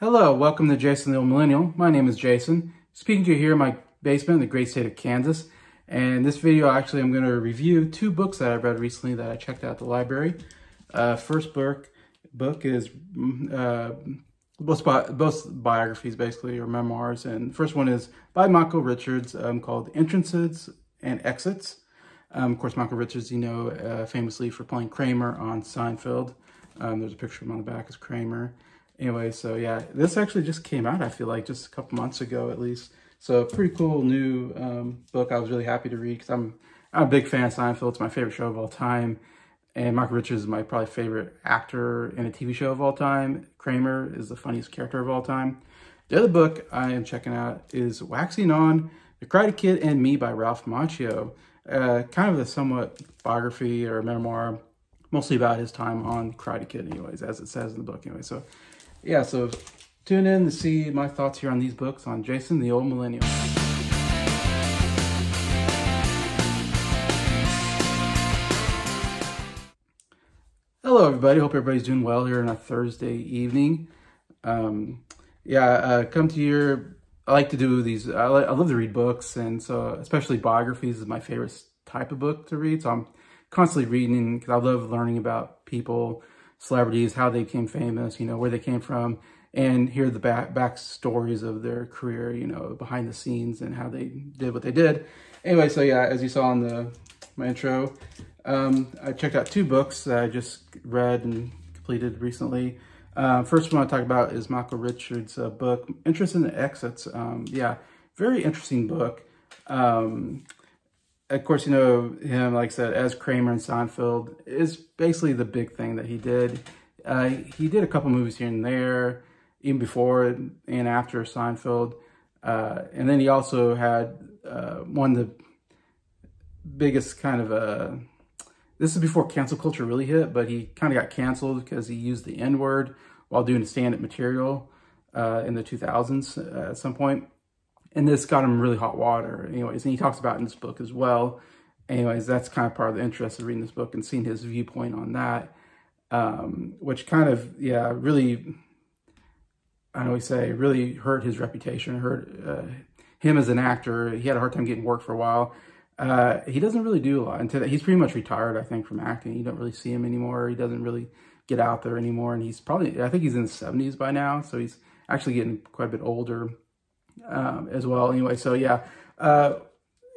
Hello, welcome to Jason the Old Millennial. My name is Jason, speaking to you here in my basement in the great state of Kansas. And this video, actually, I'm going to review two books that I read recently that I checked out at the library. First book is both biographies, basically, or memoirs. And the first one is by Michael Richards, called Entrances and Exits. Of course, Michael Richards, you know, famously for playing Kramer on Seinfeld. There's a picture of him on the back as Kramer. Anyway, so yeah, this actually just came out, I feel like, just a couple months ago at least. So pretty cool new book I was really happy to read because I'm a big fan of Seinfeld. It's my favorite show of all time. And Michael Richards is my probably favorite actor in a TV show of all time. Kramer is the funniest character of all time. The other book I am checking out is Waxing On, The Karate Kid and Me by Ralph Macchio. Kind of a somewhat biography or memoir, mostly about his time on Karate Kid anyways, as it says in the book anyway. So yeah, so tune in to see my thoughts here on these books on Jason the Old Millennial. Hello everybody, hope everybody's doing well here on a Thursday evening. Come to your, I like to do these, I love to read books, and so especially biographies is my favorite type of book to read. So I'm constantly reading because I love learning about people, celebrities, how they became famous, you know, where they came from, and hear the back stories of their career, you know, behind the scenes and how they did what they did. Anyway, so yeah, as you saw in my intro, I checked out two books that I just read and completed recently. First one I talk about is Michael Richards' book, Interest in the Exits. Yeah, very interesting book. Of course, you know him, like I said, as Kramer in Seinfeld is basically the big thing that he did. He did a couple movies here and there, even before and after Seinfeld. And then he also had one of the biggest kind of, this is before cancel culture really hit, but he kind of got canceled because he used the N-word while doing stand-up material in the 2000s at some point. And this got him really hot water, anyways. And he talks about it in this book as well. Anyways, that's kind of part of the interest of reading this book and seeing his viewpoint on that, which kind of, yeah, really, I don't know what you say, really hurt his reputation, hurt him as an actor. He had a hard time getting work for a while. He doesn't really do a lot. Until he's pretty much retired, I think, from acting. You don't really see him anymore. He doesn't really get out there anymore. And he's probably, I think he's in his 70s by now. So he's actually getting quite a bit older as well. Anyway, so yeah,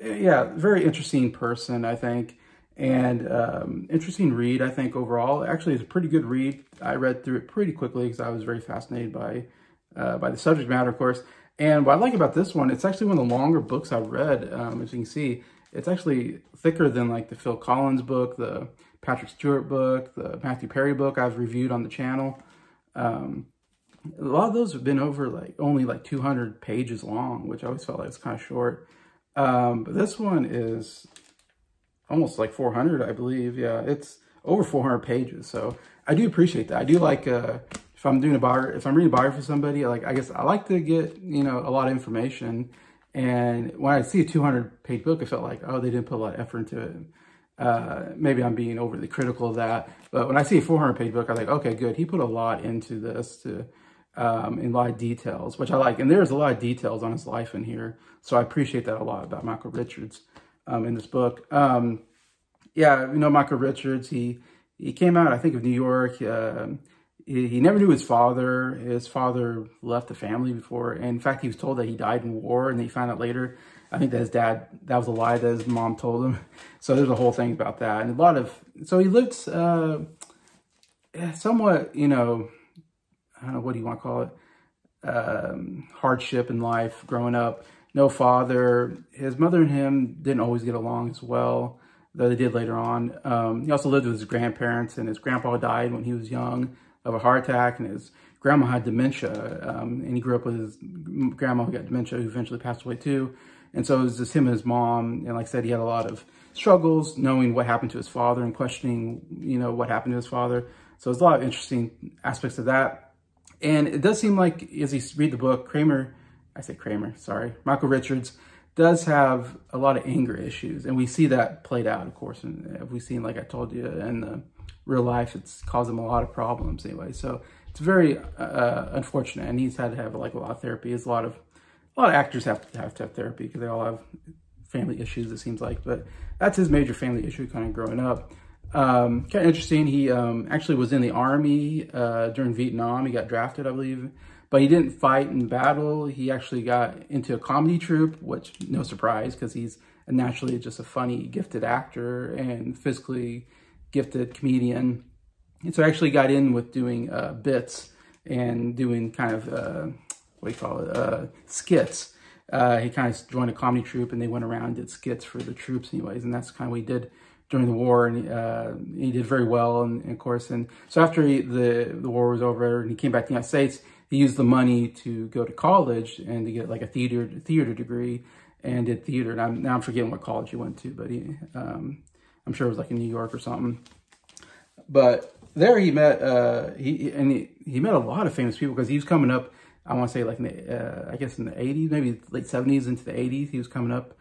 very interesting person, I think. And interesting read, I think, overall. Actually, it's a pretty good read. I read through it pretty quickly because I was very fascinated by the subject matter, of course. And what I like about this one, it's actually one of the longer books I've read. As you can see, it's actually thicker than like the Phil Collins book, the Patrick Stewart book, the Matthew Perry book I've reviewed on the channel. A lot of those have been over only 200 pages long, which I always felt like it's kind of short. But this one is almost like 400, I believe. Yeah, it's over 400 pages. So I do appreciate that. I do like, if I'm reading a biography of somebody, I guess I like to get, you know, a lot of information. And when I see a 200-page book, I felt like, oh, they didn't put a lot of effort into it. Maybe I'm being overly critical of that. But when I see a 400-page book, I'm like, okay, good. He put a lot into this in a lot of details, which I like. And there's a lot of details on his life in here. So I appreciate that a lot about Michael Richards in this book. Yeah, you know, Michael Richards, he came out, I think, of New York. He never knew his father. His father left the family before. And in fact, he was told that he died in war. And then he found out later, I think that his dad, that was a lie that his mom told him. So there's a whole thing about that. And a lot of, so he lived somewhat, you know, I don't know, what do you want to call it? Hardship in life growing up. No father. His mother and him didn't always get along as well, though they did later on. He also lived with his grandparents, and his grandpa died when he was young of a heart attack, and his grandma had dementia. And he grew up with his grandma who got dementia, who eventually passed away too. And so it was just him and his mom. And like I said, he had a lot of struggles knowing what happened to his father and questioning, you know, what happened to his father. So there's a lot of interesting aspects of that. And it does seem like, as you read the book, Michael Richards does have a lot of anger issues. And we see that played out, of course. And we've seen, like I told you, in the real life, it's caused him a lot of problems anyway. So it's very unfortunate. And he's had to have like a lot of therapy. It's a lot of actors have to have therapy because they all have family issues, it seems like. But that's his major family issue kind of growing up. Kind of interesting. He actually was in the army during Vietnam. He got drafted, I believe. But he didn't fight in battle. He actually got into a comedy troupe, which no surprise because he's naturally just a funny, gifted actor and physically gifted comedian. And so I actually got in with doing bits and doing kind of, what do you call it, skits. He kind of joined a comedy troupe and they went around and did skits for the troops anyways. And that's kind of what he did during the war. And he did very well, and of course. And so after the war was over and he came back to the United States, he used the money to go to college and to get like a theater degree and did theater. And now I'm forgetting what college he went to, but I'm sure it was like in New York or something. But there he met he met a lot of famous people because he was coming up. I want to say like in the, I guess in the 80s, maybe late 70s into the 80s. He was coming up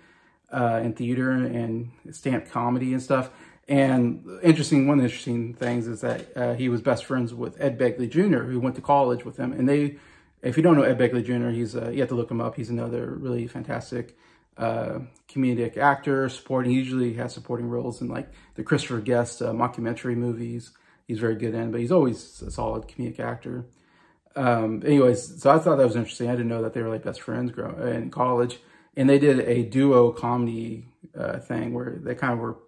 in theater and stand-up comedy and stuff. And one of the interesting things is that he was best friends with Ed Begley Jr., who went to college with him. And if you don't know Ed Begley Jr., you have to look him up. He's another really fantastic comedic actor. He usually has supporting roles in like the Christopher Guest mockumentary movies. He's very good in, but he's always a solid comedic actor. Anyways, so I thought that was interesting. I didn't know that they were like best friends in college. And they did a duo comedy thing where they kind of were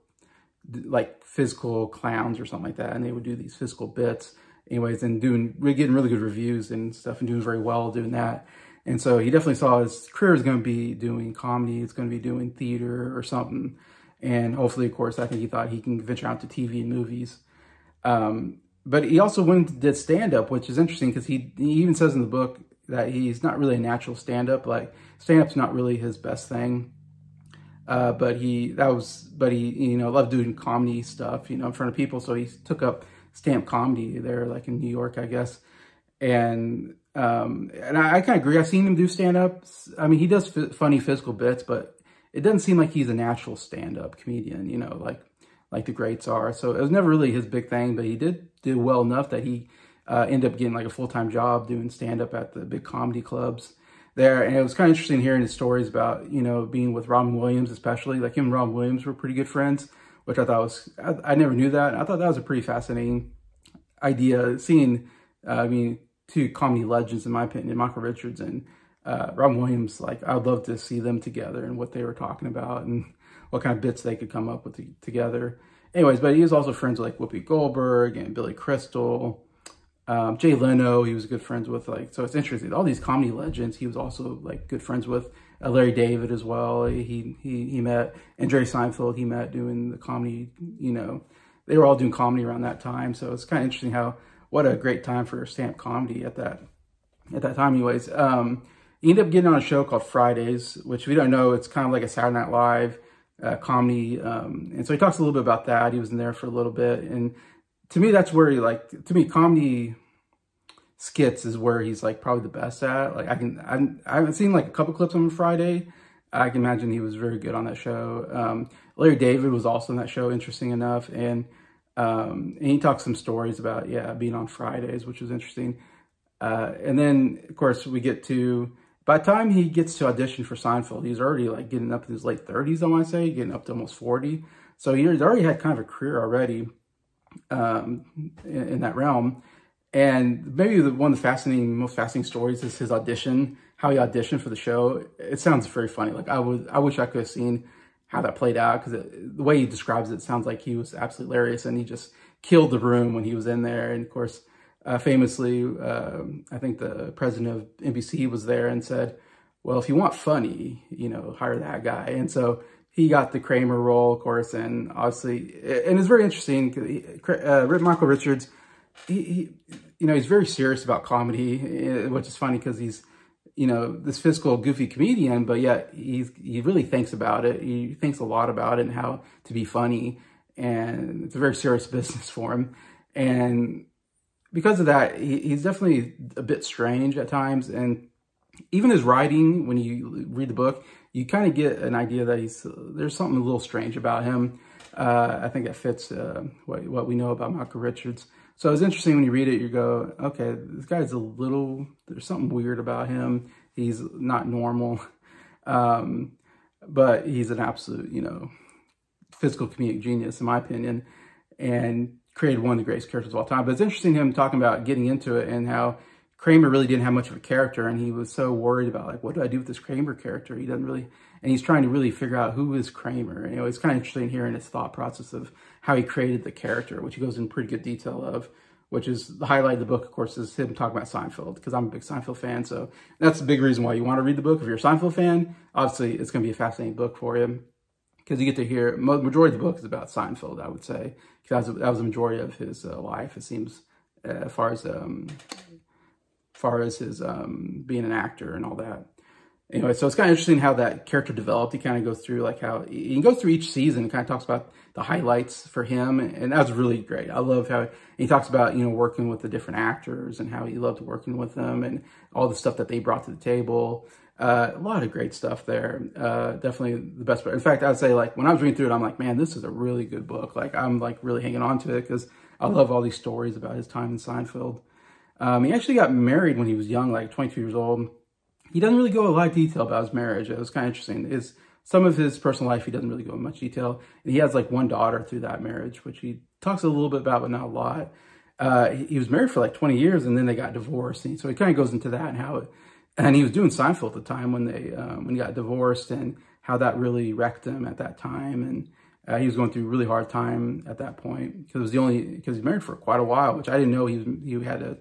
like physical clowns or something like that, and they would do these physical bits anyways, and getting really good reviews and stuff, and doing very well doing that. And so he definitely saw his career is going to be doing comedy, it's going to be doing theater or something, and hopefully, of course, I think he thought he can venture out to TV and movies. But he also went and did stand-up, which is interesting because he even says in the book that he's not really a natural stand-up. Like stand-up's not really his best thing. But he loved doing comedy stuff, in front of people. So he took up stand-up comedy there, like in New York, I guess. And I kind of agree. I've seen him do stand-ups. I mean, he does funny physical bits, but it doesn't seem like he's a natural stand-up comedian, like the greats are. So it was never really his big thing, but he did do well enough that he ended up getting like a full-time job doing stand-up at the big comedy clubs there. And it was kind of interesting hearing his stories about, being with Robin Williams, especially. Like him and Robin Williams were pretty good friends, which I thought I never knew that. I thought that was a pretty fascinating idea, seeing, two comedy legends, in my opinion, Michael Richards and Robin Williams. Like, I would love to see them together and what they were talking about and what kind of bits they could come up with together. Anyways, but he was also friends with like Whoopi Goldberg and Billy Crystal. Jay Leno, he was good friends with, so it's interesting. All these comedy legends, he was also like good friends with. Larry David as well. He met, and Jerry Seinfeld, he met doing the comedy. They were all doing comedy around that time. So it's kind of interesting what a great time for stand-up comedy at that time. Anyways, he ended up getting on a show called Fridays, which if you don't know, it's kind of like a Saturday Night Live comedy. And so he talks a little bit about that. He was in there for a little bit, and to me, that's where comedy skits is where he's like probably the best at. Like I haven't seen like a couple clips of him Friday. I can imagine he was very good on that show. Larry David was also in that show, interesting enough. And he talks some stories about, being on Fridays, which was interesting. And then of course by the time he gets to audition for Seinfeld, he's already like getting up in his late 30s, I want to say, getting up to almost 40. So he's already had kind of a career already. In that realm. And maybe one of the most fascinating stories is his audition, how he auditioned for the show. It sounds very funny. Like I wish I could have seen how that played out, because the way he describes it sounds like he was absolutely hilarious and he just killed the room when he was in there. And of course, famously, I think the president of NBC was there and said, well, if you want funny, hire that guy. And so he got the Kramer role, of course, and obviously, and it's very interesting. Michael Richards, he's very serious about comedy, which is funny because he's, this physical, goofy comedian, but yet he really thinks about it. He thinks a lot about it and how to be funny, and it's a very serious business for him. And because of that, he's definitely a bit strange at times, and even his writing, when you read the book, you kind of get an idea that there's something a little strange about him. I think that fits what we know about Michael Richards. So it's interesting when you read it, you go, okay, this guy's there's something weird about him. He's not normal, but he's an absolute, physical comedic genius, in my opinion, and created one of the greatest characters of all time. But it's interesting him talking about getting into it and how Kramer really didn't have much of a character, and he was so worried about, like, what do I do with this Kramer character? He doesn't really, and he's trying to really figure out who is Kramer. It's kind of interesting hearing his thought process of how he created the character, which he goes in pretty good detail of, which is the highlight of the book, of course, is him talking about Seinfeld, because I'm a big Seinfeld fan. So that's the big reason why you want to read the book. If you're a Seinfeld fan, obviously it's going to be a fascinating book for you, because you get to hear, majority of the book is about Seinfeld, I would say, because that was the majority of his life, it seems, as far as his being an actor and all that. Anyway, so it's kind of interesting how that character developed. He kind of goes through, like, how he goes through each season and kind of talks about the highlights for him, and that was really great. I love how he talks about, working with the different actors and how he loved working with them and all the stuff that they brought to the table. A lot of great stuff there. Definitely the best part. In fact, I'd say, like, when I was reading through it, I'm like, man, this is a really good book. Like, I'm, like, really hanging on to it because I love all these stories about his time in Seinfeld. He actually got married when he was young, like 22 years old. He doesn't really go into a lot of detail about his marriage. It was kind of interesting. Some of his personal life, he doesn't really go into much detail. And he has, like, one daughter through that marriage, which he talks a little bit about, but not a lot. He was married for like 20 years, and then they got divorced. And so he kind of goes into that and and he was doing Seinfeld at the time when he got divorced, and how that really wrecked him at that time. And he was going through a really hard time at that point, because he's married for quite a while, which I didn't know. He had a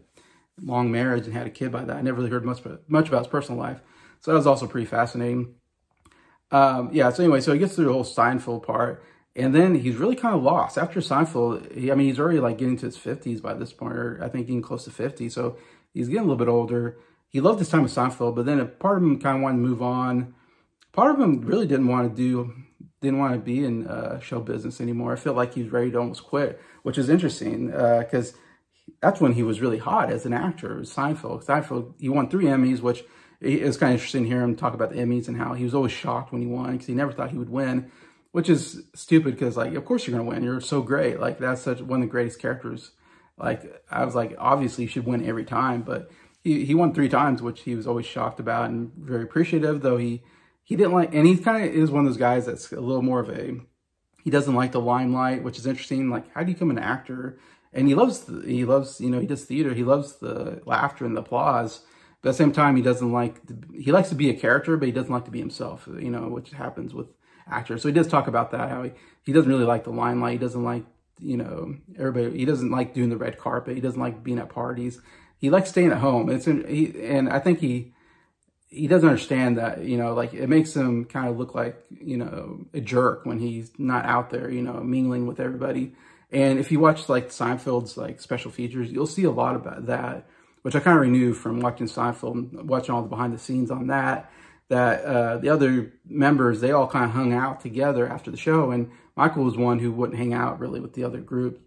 long marriage and had a kid by that. I never really heard much about his personal life. So that was also pretty fascinating. Yeah, so anyway, so he gets through the whole Seinfeld part, and then he's really kind of lost. After Seinfeld, he's already, like, getting to his 50s by this point, or I think getting close to 50, so he's getting a little bit older. He loved his time with Seinfeld, but then a part of him kind of wanted to move on. Part of him really didn't want to be in show business anymore. I felt like he was ready to almost quit, which is interesting, because that's when he was really hot as an actor. It was Seinfeld, he won 3 Emmys, which it's kind of interesting to hear him talk about the Emmys and how he was always shocked when he won, because he never thought he would win, which is stupid, because, like, of course you're going to win. You're so great. Like, that's one of the greatest characters. Like, I was like, obviously you should win every time, but he won 3 times, which he was always shocked about and very appreciative, though he didn't like, and he kind of is one of those guys that's a little more of he doesn't like the limelight, which is interesting. Like, how do you become an actor? And he does theater. He loves the laughter and the applause. But at the same time, he likes to be a character, but he doesn't like to be himself, which happens with actors. So he does talk about that, how he doesn't really like the limelight. He doesn't like, everybody. He doesn't like doing the red carpet. He doesn't like being at parties. He likes staying at home. And I think he doesn't understand that, like, it makes him kind of look like, a jerk when he's not out there, mingling with everybody. And if you watch, like, Seinfeld's, like, special features, you'll see a lot about that, which I kind of knew from watching Seinfeld, watching all the behind the scenes on that the other members, they all kind of hung out together after the show. And Michael was one who wouldn't hang out really with the other group.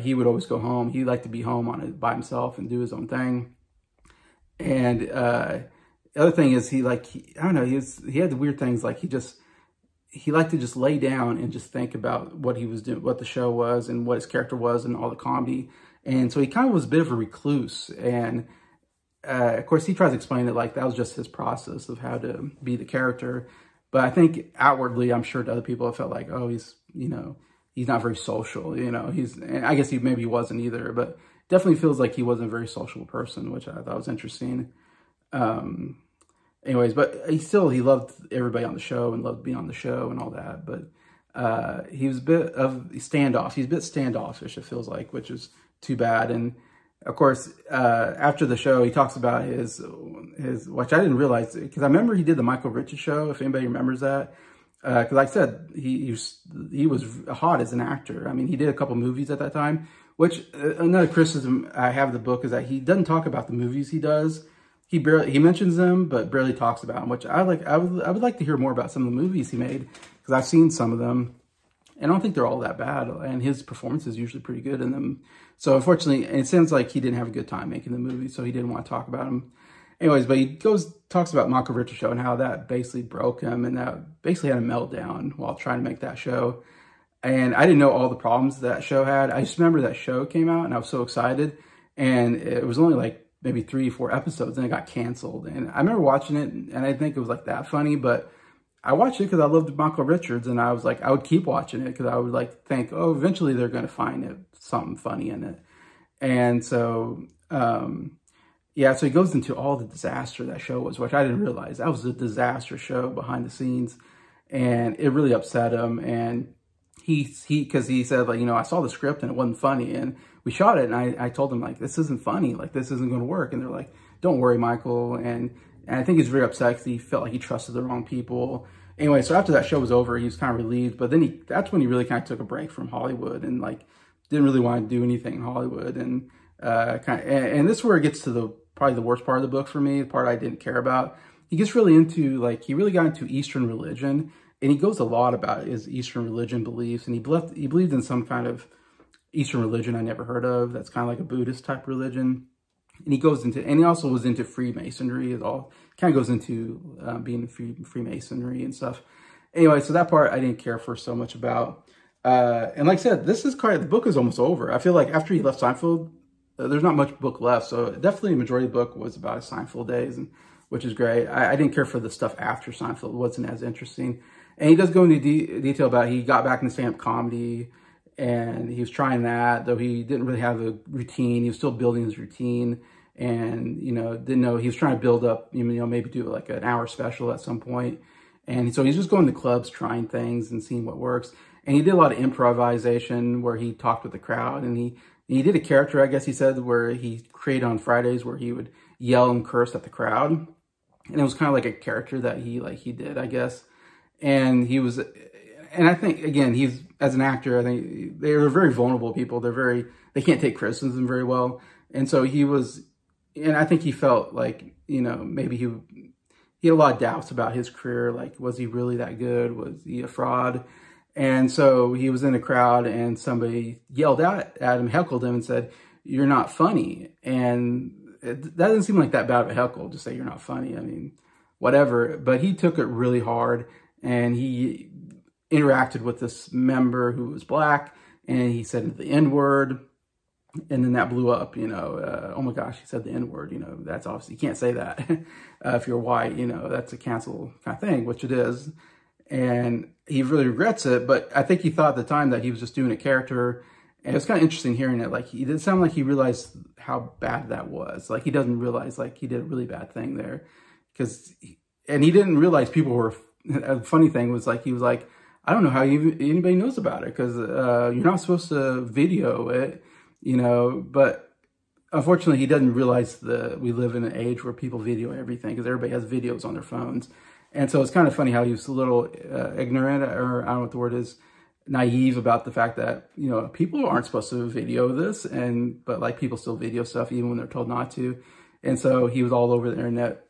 He would always go home. He liked to be home by himself and do his own thing. And the other thing is I don't know, he had the weird things, like he liked to just lay down and just think about what he was doing, what the show was, and what his character was, and all the comedy. And so he kind of was a bit of a recluse. And of course, he tries to explain it like that was just his process of how to be the character. But I think outwardly, I'm sure to other people, it felt like, oh, he's not very social. And I guess maybe he wasn't either, but definitely feels like he wasn't a very social person, which I thought was interesting. Anyways, but he loved everybody on the show and loved being on the show and all that. But he was a bit of standoff. He's a bit standoffish, it feels like, which is too bad. And of course, after the show, he talks about his which I didn't realize, because I remember he did the Michael Richards show, if anybody remembers that. Because like I said, he was hot as an actor. I mean, he did a couple movies at that time, which another criticism I have of the book is that he doesn't talk about the movies he does. He mentions them, but barely talks about them, which I like. I would like to hear more about some of the movies he made, because I've seen some of them, and I don't think they're all that bad. And his performance is usually pretty good in them. So unfortunately, it seems like he didn't have a good time making the movie, so he didn't want to talk about them. Anyways, but he talks about Michael Richards show and how that basically broke him, and that basically had a meltdown while trying to make that show. And I didn't know all the problems that show had. I just remember that show came out and I was so excited, and it was only like maybe 3 or 4 episodes and it got canceled. And I remember watching it and I didn't think it was like that funny, but I watched it because I loved Michael Richards, and I was like, I would keep watching it because I would like think, oh, eventually they're going to find something funny in it. And so, yeah, so he goes into all the disaster that show was, which I didn't realize. That was a disaster show behind the scenes, and it really upset him. And because he said, like, I saw the script and it wasn't funny, and we shot it, and I told him, like, this isn't funny, like, this isn't going to work. And they're like, don't worry, Michael. And I think he's very upset because he felt like he trusted the wrong people. Anyway, so after that show was over, he was kind of relieved, but then that's when he really kind of took a break from Hollywood and like didn't really want to do anything in Hollywood. And and this is where it gets to probably the worst part of the book for me, the part I didn't care about. He gets really into, like, he really got into Eastern religion, and he goes a lot about his Eastern religion beliefs, and he believed in some kind of Eastern religion I never heard of that's kind of like a Buddhist type religion. And he goes into, and he also was into Freemasonry. It all kind of goes into being Freemasonry and stuff. Anyway, so that part I didn't care for so much about. And like I said, the book is almost over. I feel like after he left Seinfeld, there's not much book left. So definitely a majority of the book was about his Seinfeld days, which is great. I didn't care for the stuff after Seinfeld. It wasn't as interesting. And he does go into detail about he got back into stand-up comedy, and he was trying that, though he didn't really have a routine. He was still building his routine, and, didn't know, he was trying to build up, maybe do like an hour special at some point. And so he's just going to clubs, trying things and seeing what works. And he did a lot of improvisation where he talked with the crowd, and he did a character, I guess he said, where he created on Fridays where he would yell and curse at the crowd. And it was kind of like a character that he did, I guess. And I think, again, as an actor, I think they're very vulnerable people. They can't take criticism very well. And so and I think he felt like, maybe he had a lot of doubts about his career. Like, was he really that good? Was he a fraud? And so he was in a crowd and somebody yelled out at him, heckled him and said, "You're not funny." And that doesn't seem like that bad of a heckle to say you're not funny. I mean, whatever. But he took it really hard, and he interacted with this member who was black, and he said the N-word, and then that blew up, oh my gosh, he said the N-word, that's obviously, you can't say that if you're white, that's a cancel kind of thing, which it is. And he really regrets it, but I think he thought at the time that he was just doing a character. And it was kind of interesting hearing it. Like, he didn't sound like he realized how bad that was. Like, he doesn't realize, like, he did a really bad thing there. And he didn't realize people were, a funny thing was, like, he was like, I don't know how anybody knows about it, because you're not supposed to video it, but unfortunately he doesn't realize that we live in an age where people video everything, because everybody has videos on their phones. And so it's kind of funny how he was a little ignorant, or I don't know what the word is, naive about the fact that, people aren't supposed to video this, but like people still video stuff even when they're told not to. And so he was all over the internet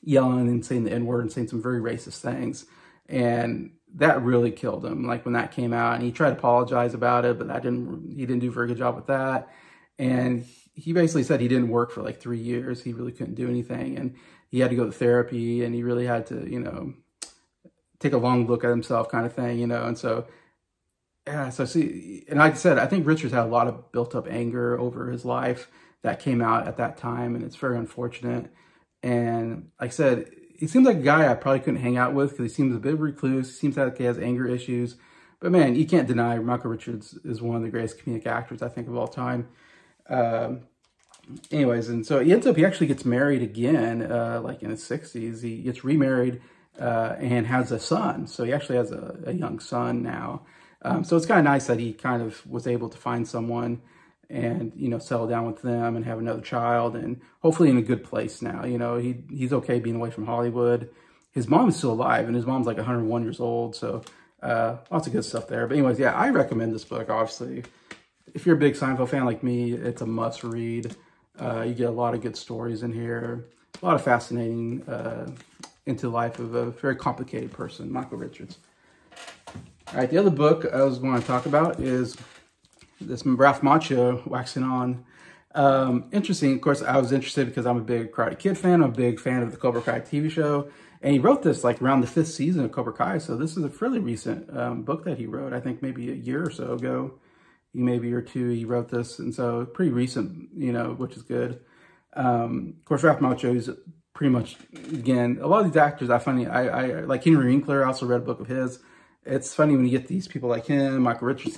yelling and saying the N-word and saying some very racist things. And that really killed him. Like, when that came out, and he tried to apologize about it, but he didn't do a very good job with that. And he basically said he didn't work for like 3 years. He really couldn't do anything. And he had to go to therapy, and he really had to, take a long look at himself kind of thing, And so, yeah, so see, and like I said, I think Richards had a lot of built up anger over his life that came out at that time, and it's very unfortunate. And like I said, he seems like a guy I probably couldn't hang out with, because he seems a bit recluse. He seems like he has anger issues. But man, you can't deny Michael Richards is one of the greatest comedic actors, I think, of all time. Anyways, and so he actually gets married again, like in his 60s. He gets remarried and has a son. So he actually has a young son now. So it's kind of nice that he kind of was able to find someone and, settle down with them and have another child, and hopefully in a good place now. He's okay being away from Hollywood. His mom is still alive, and his mom's like 101 years old. So lots of good stuff there. But anyways, yeah, I recommend this book, obviously. If you're a big Seinfeld fan like me, it's a must read. You get a lot of good stories in here. A lot of fascinating into the life of a very complicated person, Michael Richards. All right, the other book I was going to talk about is this Ralph Macchio, Waxing On. Interesting. Of course, I was interested because I'm a big Karate Kid fan. I'm a big fan of the Cobra Kai TV show. And he wrote this like around the 5th season of Cobra Kai. So this is a fairly recent book that he wrote. I think maybe a year or so ago, maybe or two, he wrote this. And so pretty recent, you know, which is good. Of course, Ralph Macchio is pretty much, again, a lot of these actors, I like Henry Winkler. I also read a book of his. It's funny when you get these people like him, Michael Richards,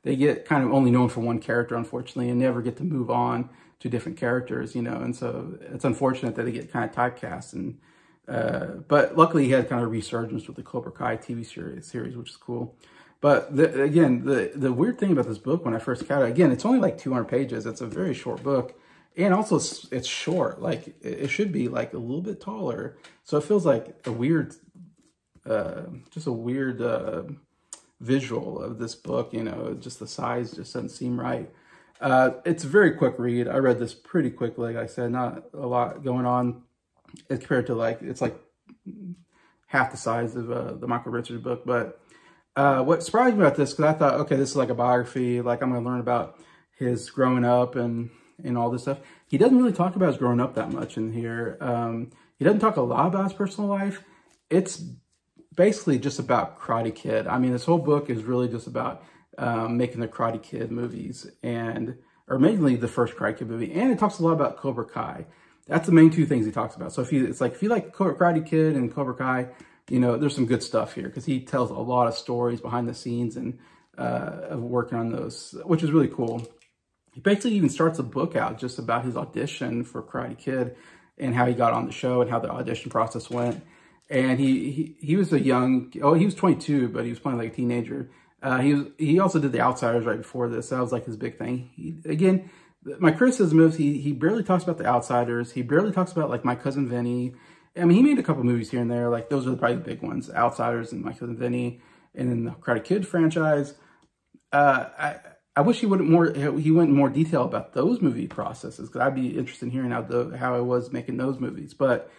they get kind of only known for one character, unfortunately, and never get to move on to different characters, you know, and so it's unfortunate that they get kind of typecast. And but luckily he had kind of a resurgence with the Cobra Kai TV series, which is cool. But again, the weird thing about this book when I first got it, again, it's only like 200 pages. It's a very short book. And also it's short, like it should be like a little bit taller. So it feels like a weird, just a weird visual of this book, you know, just the size just doesn't seem right. It's a very quick read. I read this pretty quickly. Like I said, not a lot going on as compared to like, it's like half the size of the Michael Richards book. But what surprised me about this, because I thought, okay, this is like a biography, like I'm going to learn about his growing up and all this stuff. He doesn't really talk about his growing up that much in here. He doesn't talk a lot about his personal life. It's basically just about Karate Kid. I mean, this whole book is really just about making the Karate Kid movies, or mainly the first Karate Kid movie. And it talks a lot about Cobra Kai. That's the main two things he talks about. So if you like Karate Kid and Cobra Kai, you know, there's some good stuff here because he tells a lot of stories behind the scenes and of working on those, which is really cool. He basically even starts the book out just about his audition for Karate Kid and how he got on the show and how the audition process went. And he was he was 22, but he was playing like a teenager. He also did The Outsiders right before this. That was like his big thing. Again, my criticism is he barely talks about The Outsiders. He barely talks about like My Cousin Vinny. I mean, he made a couple movies here and there. Like those are probably the big ones, Outsiders and My Cousin Vinny, and then the Karate Kid franchise. I wish he went in more detail about those movie processes, because I'd be interested in hearing how it was making those movies. But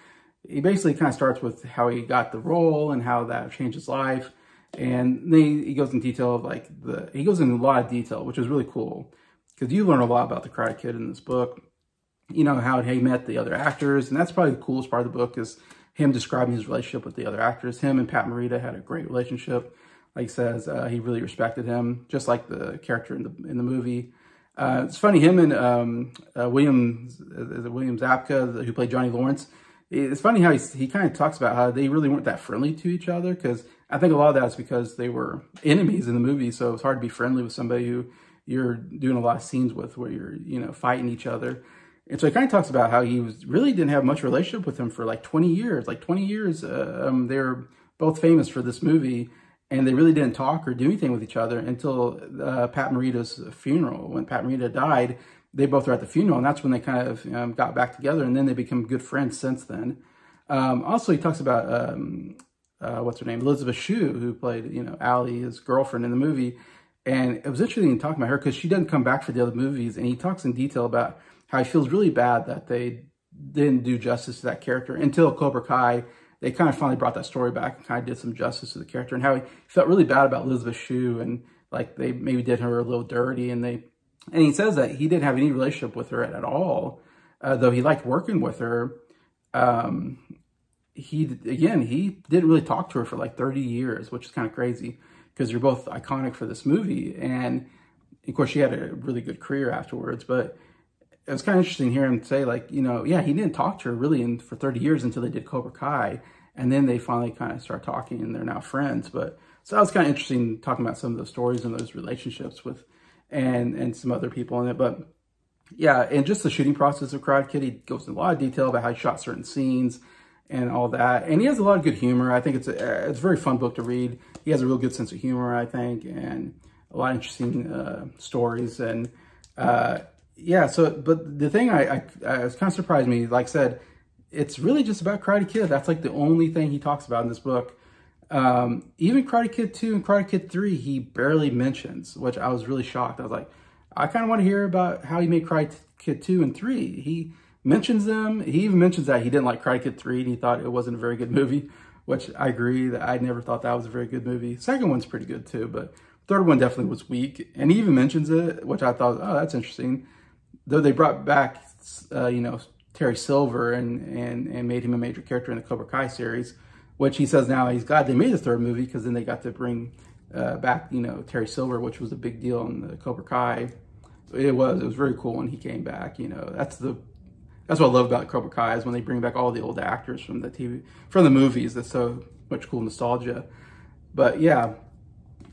he basically kind of starts with how he got the role and how that changed his life. And then he goes in detail of like he goes into a lot of detail, which is really cool because you learn a lot about the Karate Kid in this book. You know, how he met the other actors. And that's probably the coolest part of the book is him describing his relationship with the other actors. Him and Pat Morita had a great relationship. Like he says, he really respected him, just like the character in the movie. It's funny, him and William Zabka, who played Johnny Lawrence, it's funny how he kind of talks about how they really weren't that friendly to each other, because I think a lot of that is because they were enemies in the movie, so it's hard to be friendly with somebody who you're doing a lot of scenes with where you're, you know, fighting each other. And so he kind of talks about how he really didn't have much relationship with him for like 20 years. Like 20 years, they're both famous for this movie, and they really didn't talk or do anything with each other until Pat Morita's funeral. When Pat Morita died, they both were at the funeral, and that's when they kind of got back together, and then they become good friends since then. Also, he talks about, what's her name, Elizabeth Shue, who played, you know, Allie, his girlfriend in the movie. And it was interesting talking about her because she doesn't come back for the other movies, and he talks in detail about how he feels really bad that they didn't do justice to that character until Cobra Kai. They kind of finally brought that story back and kind of did some justice to the character, and how he felt really bad about Elizabeth Shue, and like they maybe did her a little dirty, and he says that he didn't have any relationship with her at all, though he liked working with her. He didn't really talk to her for like 30 years, which is kind of crazy because you're both iconic for this movie. And of course, she had a really good career afterwards, but it was kind of interesting to hear him say, like, you know, yeah, he didn't talk to her really for 30 years until they did Cobra Kai. And then they finally kind of start talking, and they're now friends. But so that was kind of interesting talking about some of those stories and those relationships with, and some other people in it. But yeah, and just the shooting process of Karate Kid, he goes in a lot of detail about how he shot certain scenes and all that. And he has a lot of good humor. I think it's a very fun book to read. He has a real good sense of humor, I think, and a lot of interesting stories. And yeah, so, but the thing I was kind of surprised me, like I said, it's really just about Karate Kid. That's like the only thing he talks about in this book. Even Karate Kid 2 and Karate Kid 3, he barely mentions, which I was really shocked. I was like, I kind of want to hear about how he made Karate Kid 2 and 3. He mentions them. He even mentions that he didn't like Karate Kid 3 and he thought it wasn't a very good movie, which I agree that I never thought that was a very good movie. Second one's pretty good too, but third one definitely was weak. And he even mentions it, which I thought, oh, that's interesting. though they brought back, you know, Terry Silver and made him a major character in the Cobra Kai series, which he says now he's glad they made the third movie because then they got to bring back, you know, Terry Silver, which was a big deal in the Cobra Kai. It was very cool when he came back. You know, that's what I love about Cobra Kai is when they bring back all the old actors from the movies. That's so much cool nostalgia. But yeah,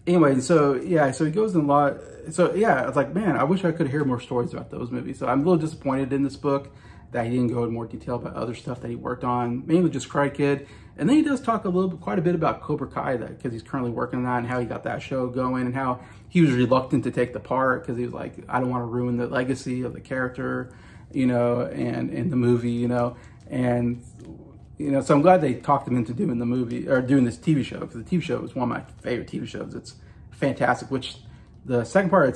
anyway, so yeah, so he goes in a lot. So yeah, it's like, man, I wish I could hear more stories about those movies. So I'm a little disappointed in this book that he didn't go in more detail about other stuff that he worked on, mainly just Karate Kid. And then he does talk quite a bit about Cobra Kai, because he's currently working on that and how he got that show going and how he was reluctant to take the part because he was like, I don't want to ruin the legacy of the character, you know, and in the movie, you know. And, you know, so I'm glad they talked him into doing the movie or doing this TV show, because the TV show is one of my favorite TV shows. It's fantastic, which the second part,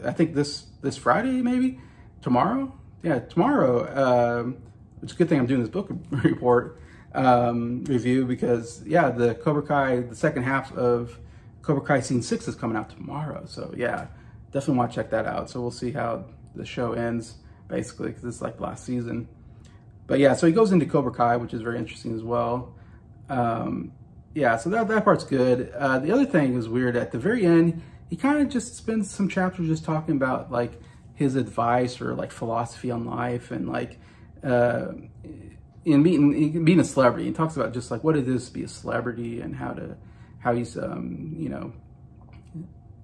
I think this Friday, maybe tomorrow. Yeah, tomorrow, which is a good thing I'm doing this book report review, because yeah, the Cobra Kai, the second half of Cobra Kai Scene 6 is coming out tomorrow. So yeah, definitely want to check that out. So we'll see how the show ends, basically, because it's like last season. But yeah, so he goes into Cobra Kai, which is very interesting as well. Yeah, so that part's good. The other thing is weird, at the very end, he kind of just spends some chapters just talking about like his advice or like philosophy on life, and like in being a celebrity. He talks about just like what it is to be a celebrity and how he's you know,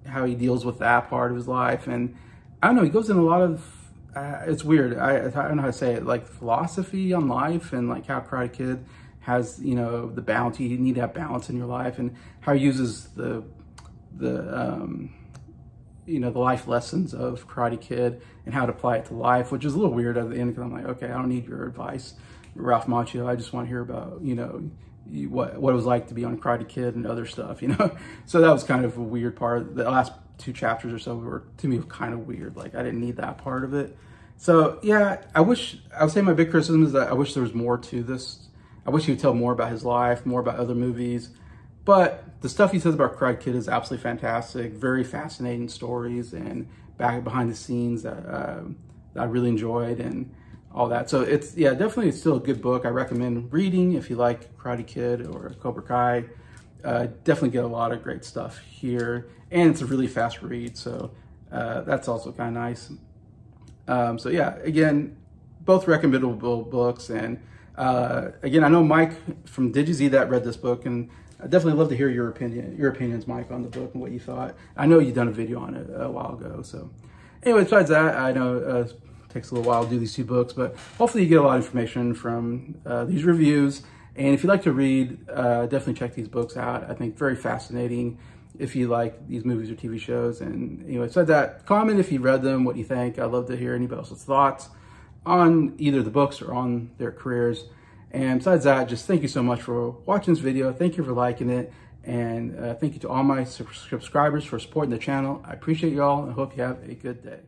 how he deals with that part of his life. And I don't know, he goes in a lot of it's weird. I don't know how to say it, like philosophy on life, and like how Karate Kid has, you know, the balance. You need to have balance in your life, and how he uses the you know, the life lessons of Karate Kid and how to apply it to life, which is a little weird at the end, because I'm like, okay, I don't need your advice, Ralph Macchio. I just want to hear about, you know, what it was like to be on Karate Kid and other stuff, you know. So that was kind of a weird part. The last 2 chapters or so were, to me, kind of weird. Like, I didn't need that part of it. So yeah, I would say my big criticism is that I wish there was more to this. I wish he would tell more about his life, more about other movies. But the stuff he says about Karate Kid is absolutely fantastic. Very fascinating stories and behind the scenes that I really enjoyed and all that. So it's, yeah, definitely it's still a good book. I recommend reading if you like Karate Kid or Cobra Kai. Definitely get a lot of great stuff here. And it's a really fast read, so that's also kind of nice. So yeah, again, both recommendable books. And again, I know Mike from DigiZ that read this book, and I'd definitely love to hear your opinions, Mike, on the book and what you thought. I know you've done a video on it a while ago. So anyway, besides that, I know it takes a little while to do these 2 books, but hopefully you get a lot of information from these reviews. And if you like to read, definitely check these books out. I think very fascinating if you like these movies or TV shows. And anyway, besides that, comment if you read them, what you think. I'd love to hear anybody else's thoughts on either the books or on their careers. And besides that, just thank you so much for watching this video. Thank you for liking it. And thank you to all my subscribers for supporting the channel. I appreciate you all, and hope you have a good day.